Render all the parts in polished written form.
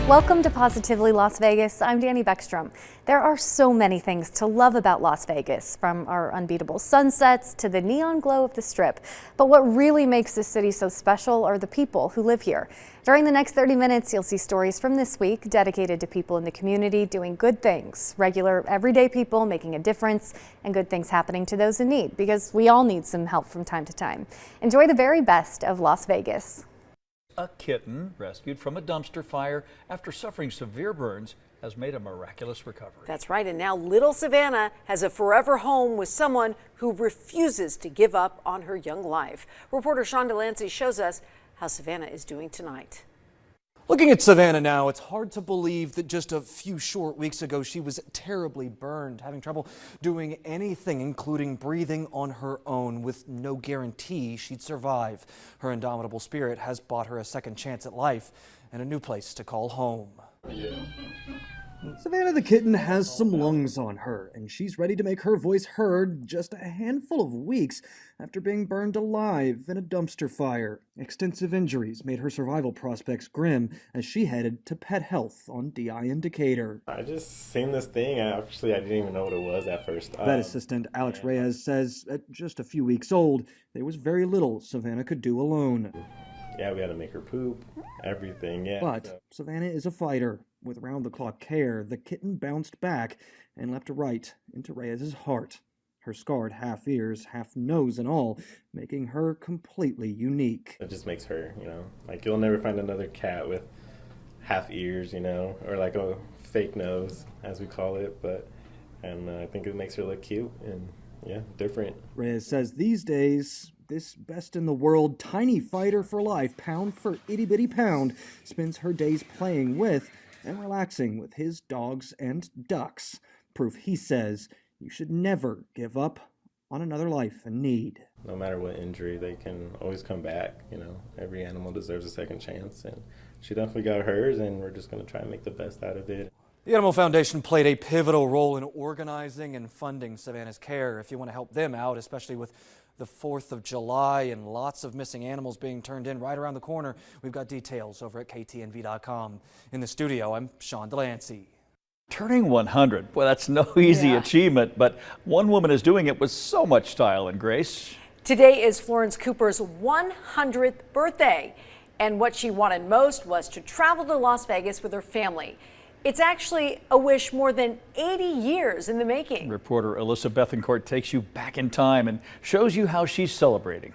Welcome to Positively Las Vegas. I'm Danny Beckstrom. There are so many things to love about Las Vegas, from our unbeatable sunsets to the neon glow of the Strip. But what really makes this city so special are the people who live here. During the next 30 minutes, you'll see stories from this week dedicated to people in the community doing good things, regular, everyday people making a difference, and good things happening to those in need, because we all need some help from time to time. Enjoy the very best of Las Vegas. A kitten rescued from a dumpster fire after suffering severe burns has made a miraculous recovery. That's right, and now little Savannah has a forever home with someone who refuses to give up on her young life. Reporter Sean Delancey shows us how Savannah is doing tonight. Looking at Savannah now, it's hard to believe that just a few short weeks ago she was terribly burned, having trouble doing anything, including breathing on her own, with no guarantee she'd survive. Her indomitable spirit has bought her a second chance at life and a new place to call home. Savannah the kitten has some lungs on her, and she's ready to make her voice heard just a handful of weeks after being burned alive in a dumpster fire. Extensive injuries made her survival prospects grim as she headed to Pet Health on DI Indicator. I just seen this thing. I didn't even know what it was at first. Vet assistant Alex Reyes says at just a few weeks old, there was very little Savannah could do alone. Yeah, we had to make her poop, everything, yeah. But Savannah is a fighter. With round-the-clock care, the kitten bounced back and leapt right into Reyes' heart. Her scarred half ears, half nose and all, making her completely unique. It just makes her, like you'll never find another cat with half ears, or like a fake nose, as we call it. And I think it makes her look cute and, yeah, different. Reyes says these days, this best-in-the-world tiny fighter for life, pound for itty-bitty pound, spends her days playing with and relaxing with his dogs and ducks. Proof, he says, you should never give up on another life in need. No matter what injury, they can always come back. Every animal deserves a second chance, and she definitely got hers, and we're just going to try and make the best out of it. The Animal Foundation played a pivotal role in organizing and funding Savannah's care. If you want to help them out, especially with the 4th of July and lots of missing animals being turned in right around the corner, we've got details over at KTNV.com. In the studio, I'm Sean Delancey. Turning 100, boy, that's no easy achievement, but one woman is doing it with so much style and grace. Today is Florence Cooper's 100th birthday, and what she wanted most was to travel to Las Vegas with her family. It's actually a wish more than 80 years in the making. Reporter Alyssa Bethencourt takes you back in time and shows you how she's celebrating.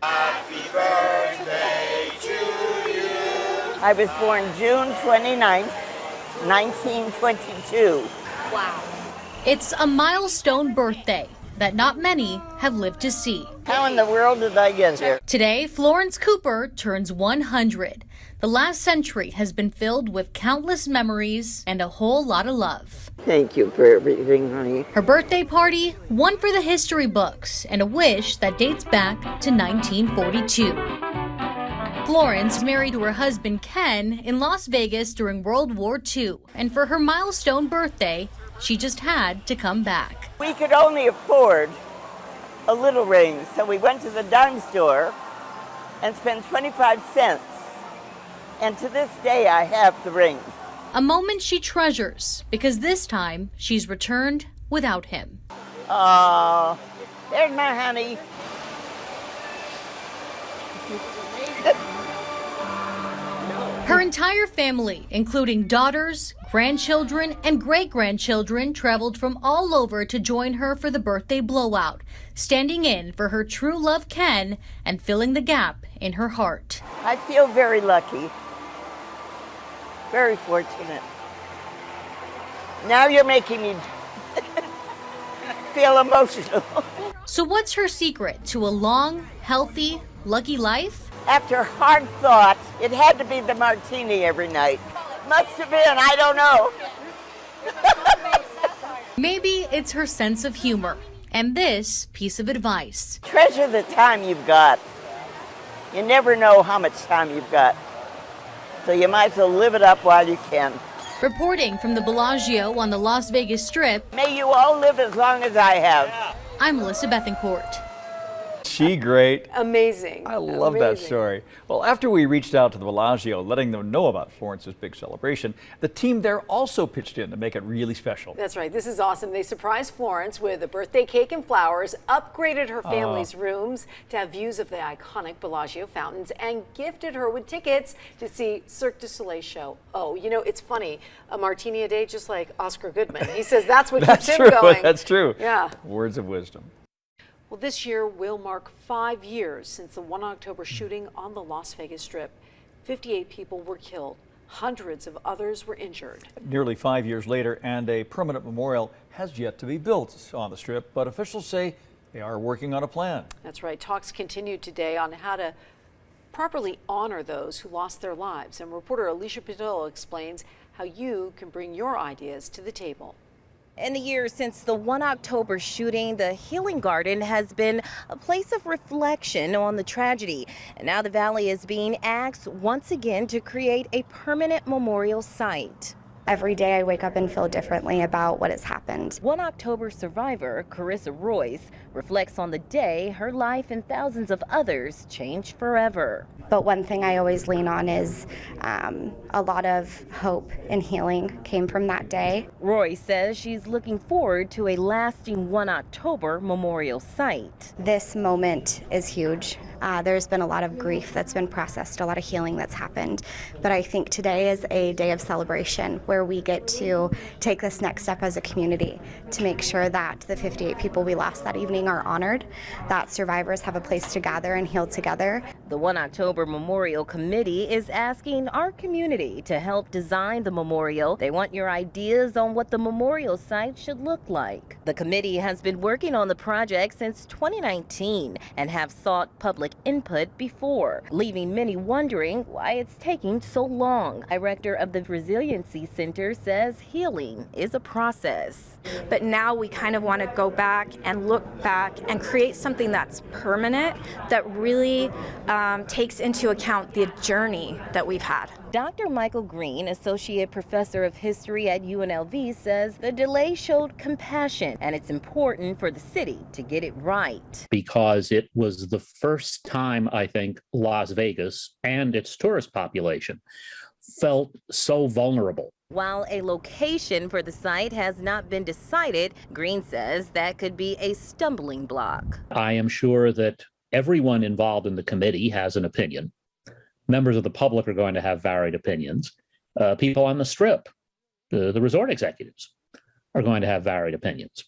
Happy birthday to you. I was born June 29th, 1922. Wow. It's a milestone birthday that not many have lived to see. How in the world did I get here? Today, Florence Cooper turns 100. The last century has been filled with countless memories and a whole lot of love. Thank you for everything, honey. Her birthday party, one for the history books, and a wish that dates back to 1942. Florence married to her husband Ken in Las Vegas during World War II, and for her milestone birthday, she just had to come back. We could only afford a little ring, so we went to the dime store and spent 25 cents. And to this day, I have the ring. A moment she treasures, because this time she's returned without him. Oh, there's my honey. Her entire family, including daughters, grandchildren, and great-grandchildren, traveled from all over to join her for the birthday blowout, standing in for her true love Ken and filling the gap in her heart. I feel very lucky, very fortunate. Now you're making me feel emotional. So what's her secret to a long, healthy, lucky life? After hard thought, it had to be the martini every night. Must have been, I don't know. Maybe it's her sense of humor and this piece of advice. Treasure the time you've got. You never know how much time you've got. So you might as well live it up while you can. Reporting from the Bellagio on the Las Vegas Strip, may you all live as long as I have. I'm Melissa Bethencourt. she great? Amazing. I love that Amazing. story. Well, after we reached out to the Bellagio, letting them know about Florence's big celebration, the team there also pitched in to make it really special. That's right. This is awesome. They surprised Florence with a birthday cake and flowers, upgraded her family's rooms to have views of the iconic Bellagio fountains, and gifted her with tickets to see Cirque du Soleil show. Oh, you know, it's funny. A martini a day, just like Oscar Goodman. He says that's what keeps him going. That's true. Yeah. Words of wisdom. Well, this year will mark 5 years since the 1 October shooting on the Las Vegas Strip. 58 people were killed. Hundreds of others were injured. Nearly 5 years later, and a permanent memorial has yet to be built on the Strip, but officials say they are working on a plan. That's right. Talks continue today on how to properly honor those who lost their lives. And reporter Alicia Patillo explains how you can bring your ideas to the table. In the years since the 1 October shooting, the Healing Garden has been a place of reflection on the tragedy. And now the Valley is being asked once again to create a permanent memorial site. Every day I wake up and feel differently about what has happened. 1 October survivor Carissa Royce reflects on the day her life and thousands of others changed forever. But one thing I always lean on is a lot of hope and healing came from that day. Royce says she's looking forward to a lasting 1 October memorial site. This moment is huge. There's been a lot of grief that's been processed, a lot of healing that's happened. But I think today is a day of celebration where we get to take this next step as a community to make sure that the 58 people we lost that evening are honored, that survivors have a place to gather and heal together. The 1 October Memorial Committee is asking our community to help design the memorial. They want your ideas on what the memorial site should look like. The committee has been working on the project since 2019 and have sought public input before, leaving many wondering why it's taking so long. Director of the Resiliency Center says healing is a process. But now we kind of want to go back and look back and create something that's permanent, that really takes into account the journey that we've had. Dr. Michael Green, Associate Professor of History at UNLV, says the delay showed compassion and it's important for the city to get it right. Because it was the first time, I think, Las Vegas and its tourist population felt so vulnerable. While a location for the site has not been decided, Green says that could be a stumbling block. I am sure that everyone involved in the committee has an opinion. Members of the public are going to have varied opinions. People on the Strip, the resort executives, are going to have varied opinions.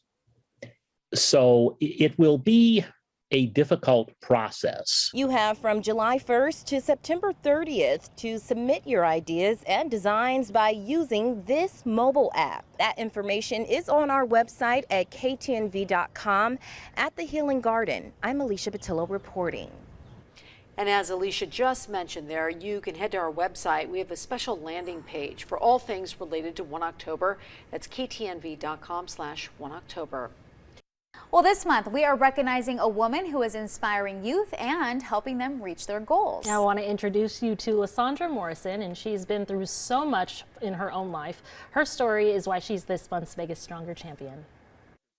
So it will be a difficult process. You have from July 1st to September 30th to submit your ideas and designs by using this mobile app. That information is on our website at ktnv.com. At the Healing Garden, I'm Alicia Patillo reporting. And as Alicia just mentioned there, you can head to our website. We have a special landing page for all things related to 1 October. That's ktnv.com/1October. Well, this month we are recognizing a woman who is inspiring youth and helping them reach their goals. I want to introduce you to Lysandra Morrison, and she's been through so much in her own life. Her story is why she's this month's Vegas Stronger champion.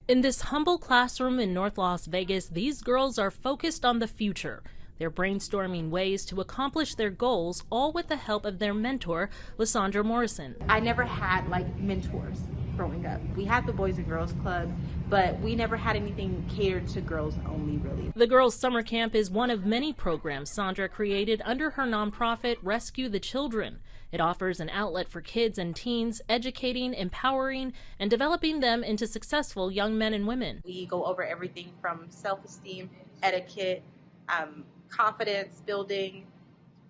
In this humble classroom in North Las Vegas, these girls are focused on the future. They're brainstorming ways to accomplish their goals, all with the help of their mentor, Lysandra Morrison. I never had mentors growing up. We had the Boys and Girls Club, but we never had anything catered to girls only, really. The Girls Summer Camp is one of many programs Sandra created under her nonprofit Rescue the Children. It offers an outlet for kids and teens, educating, empowering, and developing them into successful young men and women. We go over everything from self-esteem, etiquette, confidence building,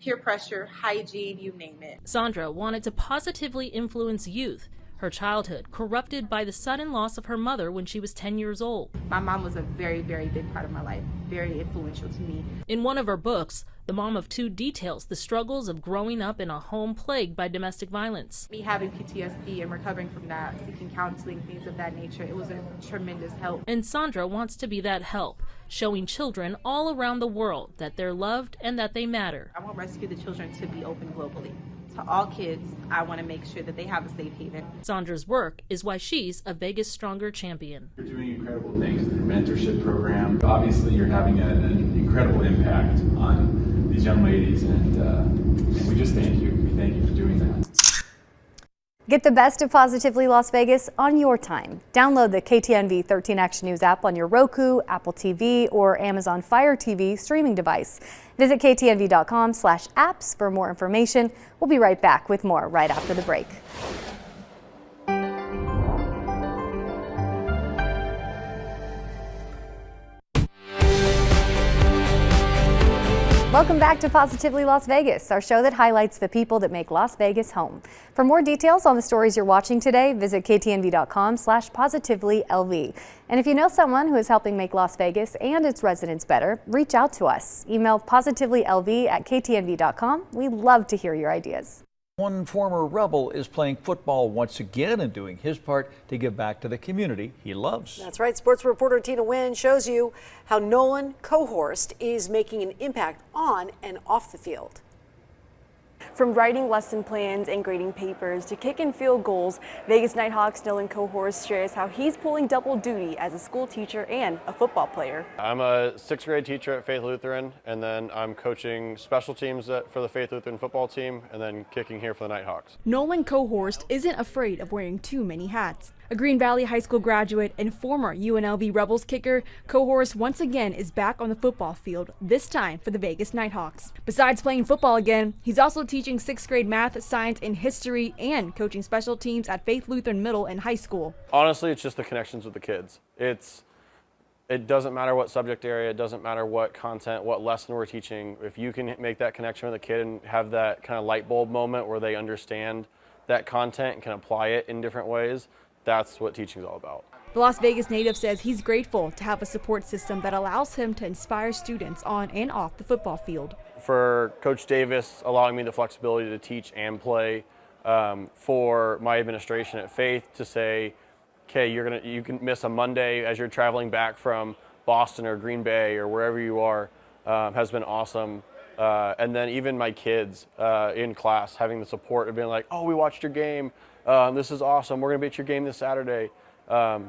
peer pressure, hygiene, you name it. Sandra wanted to positively influence youth. Her childhood corrupted by the sudden loss of her mother when she was 10 years old. My mom was a very, very big part of my life, very influential to me. In one of her books, The Mom of Two details the struggles of growing up in a home plagued by domestic violence. Me having PTSD and recovering from that, seeking counseling, things of that nature, it was a tremendous help. And Sandra wants to be that help, showing children all around the world that they're loved and that they matter. I want Rescue the Children to be open globally, to all kids, I want to make sure that they have a safe haven. Sandra's work is why she's a Vegas Stronger champion. You're doing incredible things through your mentorship program. Obviously, you're having an incredible impact on these young ladies, and we just thank you. We thank you for doing that. Get the best of Positively Las Vegas on your time. Download the KTNV 13 Action News app on your Roku, Apple TV, or Amazon Fire TV streaming device. Visit ktnv.com/apps for more information. We'll be right back with more right after the break. Welcome back to Positively Las Vegas, our show that highlights the people that make Las Vegas home. For more details on the stories you're watching today, visit ktnv.com/positivelylv. And if you know someone who is helping make Las Vegas and its residents better, reach out to us. Email positivelylv@ktnv.com. We love to hear your ideas. One former Rebel is playing football once again and doing his part to give back to the community he loves. That's right. Sports reporter Tina Nguyen shows you how Nolan Cohorst is making an impact on and off the field. From writing lesson plans and grading papers to kicking field goals, Vegas Nighthawks Nolan Cohorst shares how he's pulling double duty as a school teacher and a football player. I'm a 6th grade teacher at Faith Lutheran, and then I'm coaching special teams for the Faith Lutheran football team, and then kicking here for the Nighthawks. Nolan Cohorst isn't afraid of wearing too many hats. A Green Valley High School graduate and former UNLV Rebels kicker, Cohorst once again is back on the football field, this time for the Vegas Nighthawks. Besides playing football again, he's also teaching 6th grade math, science, and history, and coaching special teams at Faith Lutheran Middle and High School. Honestly, it's just the connections with the kids. It doesn't matter what subject area, it doesn't matter what content, what lesson we're teaching. If you can make that connection with a kid and have that kind of light bulb moment where they understand that content and can apply it in different ways, that's what teaching is all about. The Las Vegas native says he's grateful to have a support system that allows him to inspire students on and off the football field. For Coach Davis allowing me the flexibility to teach and play, for my administration at Faith to say, okay, you can miss a Monday as you're traveling back from Boston or Green Bay or wherever you are, has been awesome. And then even my kids in class having the support of being like, oh, we watched your game. This is awesome. We're going to be at your game this Saturday.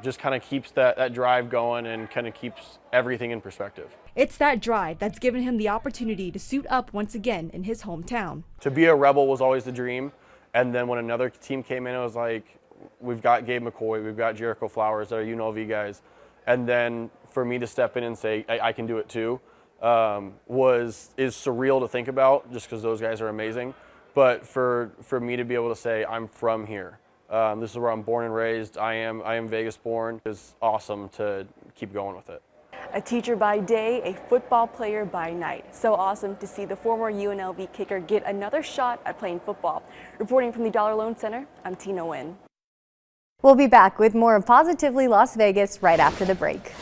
Just kind of keeps that drive going and kind of keeps everything in perspective. It's that drive that's given him the opportunity to suit up once again in his hometown. To be a Rebel was always the dream. And then when another team came in, it was like, we've got Gabe McCoy, we've got Jericho Flowers, that are UNLV guys. And then for me to step in and say, I can do it too, is surreal to think about just because those guys are amazing. But for me to be able to say, I'm from here, this is where I'm born and raised, I am Vegas born, is awesome to keep going with it. A teacher by day, a football player by night. So awesome to see the former UNLV kicker get another shot at playing football. Reporting from the Dollar Loan Center, I'm Tina Nguyen. We'll be back with more of Positively Las Vegas right after the break.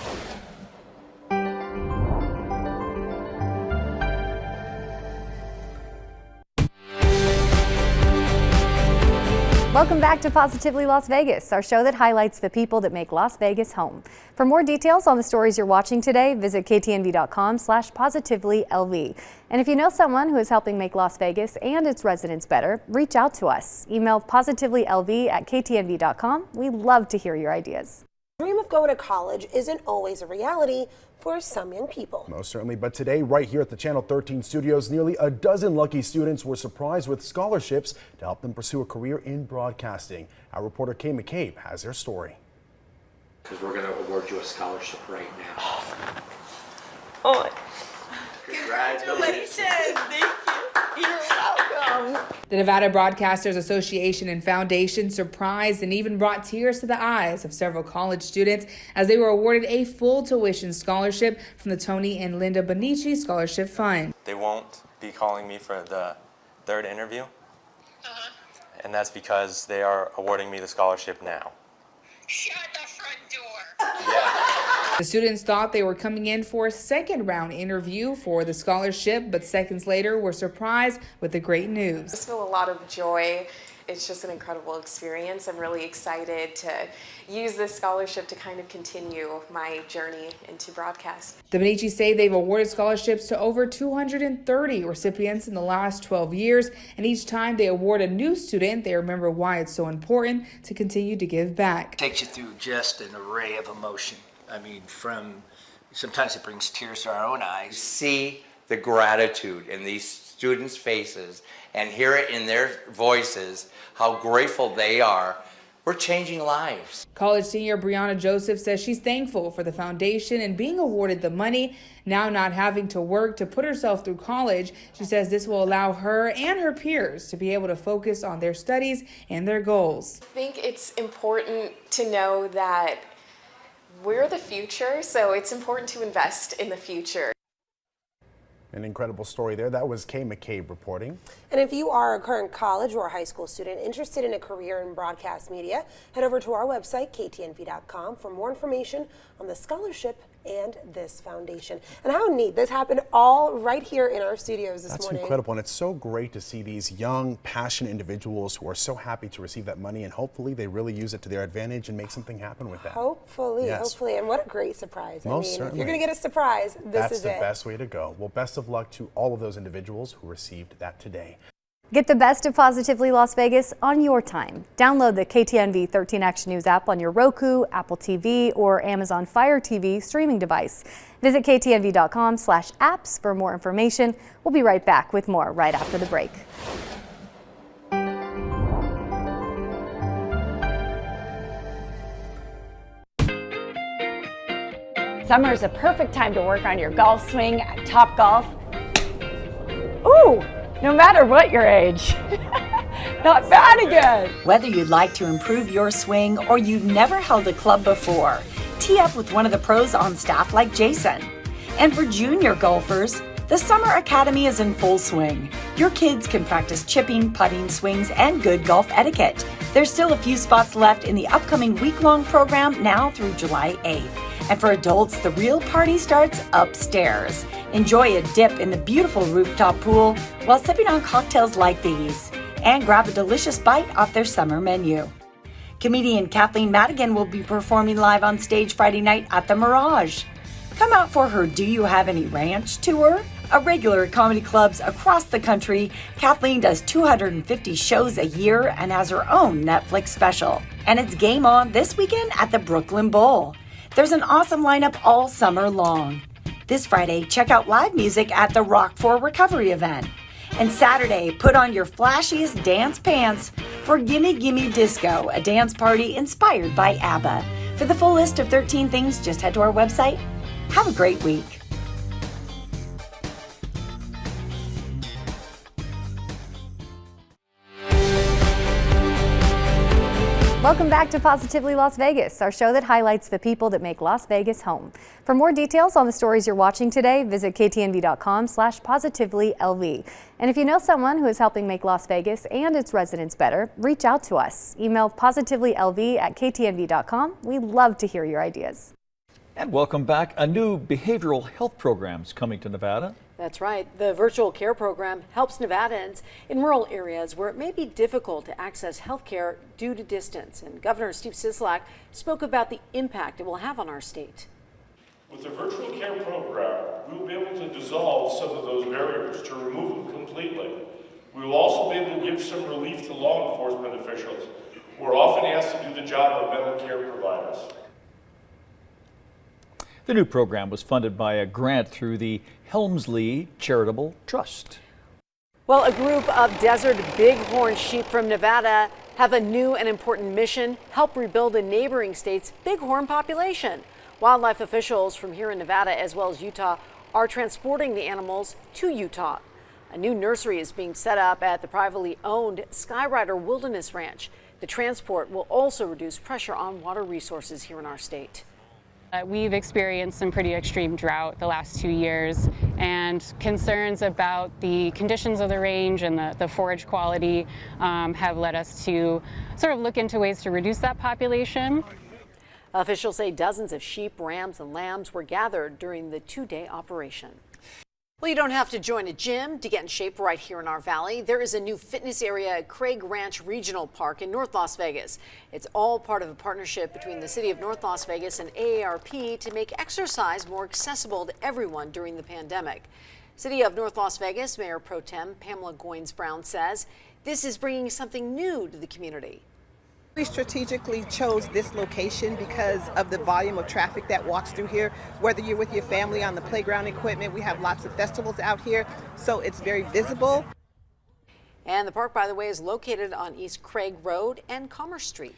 Welcome back to Positively Las Vegas, our show that highlights the people that make Las Vegas home. For more details on the stories you're watching today, visit ktnv.com/positivelylv. And if you know someone who is helping make Las Vegas and its residents better, reach out to us. Email positivelylv@ktnv.com. We love to hear your ideas. The dream of going to college isn't always a reality for some young people. Most certainly, but today, right here at the Channel 13 studios, nearly a dozen lucky students were surprised with scholarships to help them pursue a career in broadcasting. Our reporter Kay McCabe has their story. Because we're going to award you a scholarship right now. Oh, congratulations! Thank you. You're welcome. The Nevada Broadcasters Association and Foundation surprised and even brought tears to the eyes of several college students as they were awarded a full tuition scholarship from the Tony and Linda Bonici Scholarship Fund. They won't be calling me for the third interview, and that's because they are awarding me the scholarship now. Shut the front door. The students thought they were coming in for a second round interview for the scholarship, but seconds later were surprised with the great news. I feel a lot of joy it's just an incredible experience. I'm really excited to use this scholarship to kind of continue my journey into broadcast. The Benicis say they've awarded scholarships to over 230 recipients in the last 12 years, and each time they award a new student, they remember why it's so important to continue to give back. It takes you through just an array of emotion. I mean, sometimes it brings tears to our own eyes. See the gratitude in these students' faces and hear it in their voices, how grateful they are. We're changing lives. College senior Brianna Joseph says she's thankful for the foundation and being awarded the money, now not having to work to put herself through college. She says this will allow her and her peers to be able to focus on their studies and their goals. I think it's important to know that we're the future, so it's important to invest in the future. An incredible story there. That was Kay McCabe reporting. And if you are a current college or high school student interested in a career in broadcast media, head over to our website, ktnv.com, for more information on the scholarship and this foundation. And how neat. This happened all right here in our studios this morning. That's incredible. And it's so great to see these young, passionate individuals who are so happy to receive that money, and hopefully they really use it to their advantage and make something happen with that. Hopefully, yes. Hopefully. And what a great surprise. Most I mean, certainly. if you're going to get a surprise, this is it. That's the best way to go. Well, best of luck to all of those individuals who received that today. Get the best of Positively Las Vegas on your time. Download the KTNV 13 Action News app on your Roku, Apple TV, or Amazon Fire TV streaming device. Visit ktnv.com/apps for more information. We'll be right back with more right after the break. Summer is a perfect time to work on your golf swing at Topgolf. Ooh! No matter what your age. Not bad again. Whether you'd like to improve your swing or you've never held a club before, tee up with one of the pros on staff like Jason. And for junior golfers, the Summer Academy is in full swing. Your kids can practice chipping, putting, swings, and good golf etiquette. There's still a few spots left in the upcoming week-long program now through July 8th. And for adults, the real party starts upstairs. Enjoy a dip in the beautiful rooftop pool while sipping on cocktails like these. And grab a delicious bite off their summer menu. Comedian Kathleen Madigan will be performing live on stage Friday night at the Mirage. Come out for her Do You Have Any Ranch tour. A regular at comedy clubs across the country, Kathleen does 250 shows a year and has her own Netflix special. And it's game on this weekend at the Brooklyn Bowl. There's an awesome lineup all summer long. This Friday, check out live music at the Rock for Recovery event. And Saturday, put on your flashiest dance pants for Gimme Gimme Disco, a dance party inspired by ABBA. For the full list of 13 things, just head to our website. Have a great week. Welcome back to Positively Las Vegas, our show that highlights the people that make Las Vegas home. For more details on the stories you're watching today, visit ktnv.com/positivelylv. And if you know someone who is helping make Las Vegas and its residents better, reach out to us. Email positivelylv@ktnv.com. We love to hear your ideas. And welcome back. A new behavioral health program is coming to Nevada. That's right. The virtual care program helps Nevadans in rural areas where it may be difficult to access health care due to distance. And Governor Steve Sisolak spoke about the impact it will have on our state. With the virtual care program, we will be able to dissolve some of those barriers, to remove them completely. We will also be able to give some relief to law enforcement officials who are often asked to do the job of mental care providers. The new program was funded by a grant through the Helmsley Charitable Trust. Well, a group of desert bighorn sheep from Nevada have a new and important mission: help rebuild a neighboring state's bighorn population. Wildlife officials from here in Nevada as well as Utah are transporting the animals to Utah. A new nursery is being set up at the privately owned Skyrider Wilderness Ranch. The transport will also reduce pressure on water resources here in our state. We've experienced some pretty extreme drought the last 2 years, and concerns about the conditions of the range and the forage quality have led us to sort of look into ways to reduce that population. Officials say dozens of sheep, rams, and lambs were gathered during the two-day operation. Well, you don't have to join a gym to get in shape right here in our valley. There is a new fitness area at Craig Ranch Regional Park in North Las Vegas. It's all part of a partnership between the city of North Las Vegas and AARP to make exercise more accessible to everyone during the pandemic. City of North Las Vegas Mayor Pro Tem Pamela Goins-Brown says this is bringing something new to the community. We strategically chose this location because of the volume of traffic that walks through here. Whether you're with your family on the playground equipment, we have lots of festivals out here, so it's very visible. And the park, by the way, is located on East Craig Road and Commerce Street.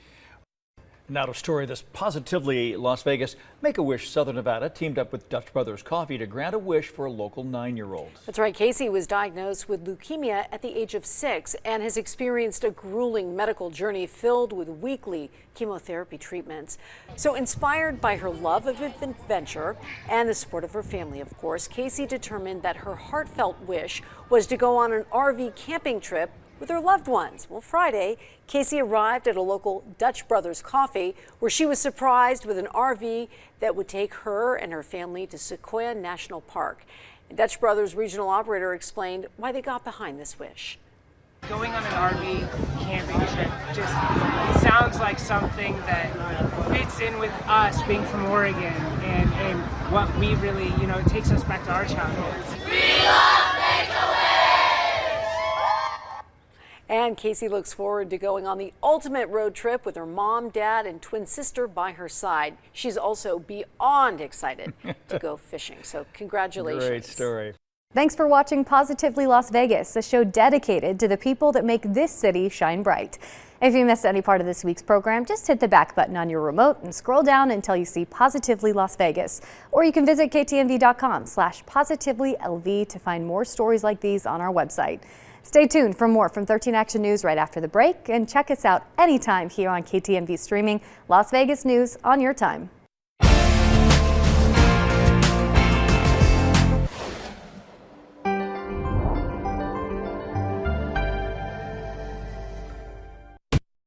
Now to a story that's positively Las Vegas. Make-A-Wish Southern Nevada teamed up with Dutch Brothers Coffee to grant a wish for a local 9-year-old. That's right. Casey was diagnosed with leukemia at the age of 6 and has experienced a grueling medical journey filled with weekly chemotherapy treatments. So inspired by her love of adventure and the support of her family, of course, Casey determined that her heartfelt wish was to go on an RV camping trip with her loved ones. Well, Friday, Casey arrived at a local Dutch Brothers Coffee where she was surprised with an RV that would take her and her family to Sequoia National Park. And Dutch Brothers regional operator explained why they got behind this wish. Going on an RV camping trip just sounds like something that fits in with us being from Oregon and what we really, it takes us back to our childhoods. We love Make-A-Wish! And Casey looks forward to going on the ultimate road trip with her mom, dad, and twin sister by her side. She's also beyond excited to go fishing. So congratulations. Great story. Thanks for watching Positively Las Vegas, a show dedicated to the people that make this city shine bright. If you missed any part of this week's program, just hit the back button on your remote and scroll down until you see Positively Las Vegas. Or you can visit ktnv.com/positivelylv to find more stories like these on our website. Stay tuned for more from 13 Action News right after the break, and check us out anytime here on KTNV Streaming, Las Vegas News on your time.